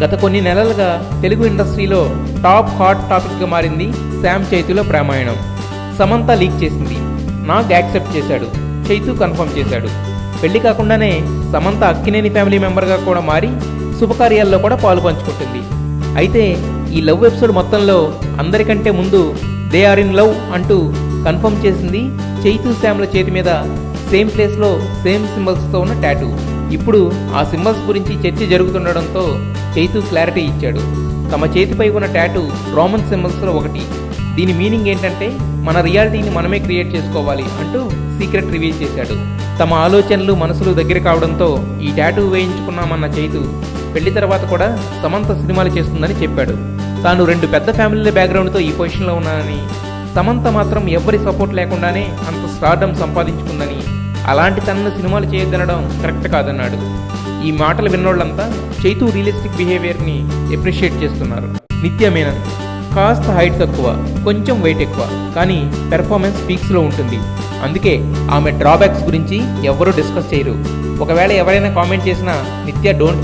గత కొన్ని నెలలుగా తెలుగు ఇండస్ట్రీలో టాప్ హాట్ టాపిక్గా మారింది శామ్ చైతుల ప్రేమాయణం. సమంత లీక్ చేసింది, నాగ్ యాక్సెప్ట్ చేశాడు, చైతు కన్ఫర్మ్ చేశాడు. పెళ్లి కాకుండానే సమంత అక్కినేని ఫ్యామిలీ మెంబర్గా కూడా మారి శుభకార్యాల్లో కూడా పాలు పంచుకుంటుంది. అయితే ఈ లవ్ ఎపిసోడ్ మొత్తంలో అందరికంటే ముందు దే ఆర్ ఇన్ లవ్ అంటూ కన్ఫర్మ్ చేసింది చైతు శామ్ల చేతి మీద సేమ్ ప్లేస్లో సేమ్ సింబల్స్తో ఉన్న టాటూ. ఇప్పుడు ఆ సింబల్స్ గురించి చర్చ జరుగుతుండడంతో చైతు క్లారిటీ ఇచ్చాడు. తమ చేతిపై ఉన్న టాటూ రోమన్ సింబల్స్లో ఒకటి. దీని మీనింగ్ ఏంటంటే మన రియాలిటీని మనమే క్రియేట్ చేసుకోవాలి అంటూ సీక్రెట్ రివీల్ చేశాడు. తమ ఆలోచనలు మనసులు దగ్గర కావడంతో ఈ టాటూ వేయించుకున్నామన్న చైతు పెళ్లి తర్వాత కూడా సమంత సినిమాలు చేస్తుందని చెప్పాడు. తాను 2 పెద్ద ఫ్యామిలీల బ్యాక్గ్రౌండ్తో ఈ పొజిషన్లో ఉన్నానని, సమంత మాత్రం ఎవరి సపోర్ట్ లేకుండానే అంత స్టార్డమ్ సంపాదించుకుందని, అలాంటి తనను సినిమాలు చేయొద్దనడం కరెక్ట్ కాదన్నాడు. ఈ మాటలు విన్నోళ్ళంతా చైతు రియలిస్టిక్ బిహేవియర్ని అప్రిషియేట్ చేస్తున్నారు. నిత్య మేనన్ కాస్త హైట్ తక్కువ, కొంచెం వెయిట్ ఎక్కువ, కానీ పెర్ఫార్మెన్స్ పీక్స్లో ఉంటుంది. అందుకే ఆమె డ్రాబ్యాక్స్ గురించి ఎవరూ డిస్కస్ చేయరు. ఒకవేళ ఎవరైనా కామెంట్ చేసినా నిత్య డోంట్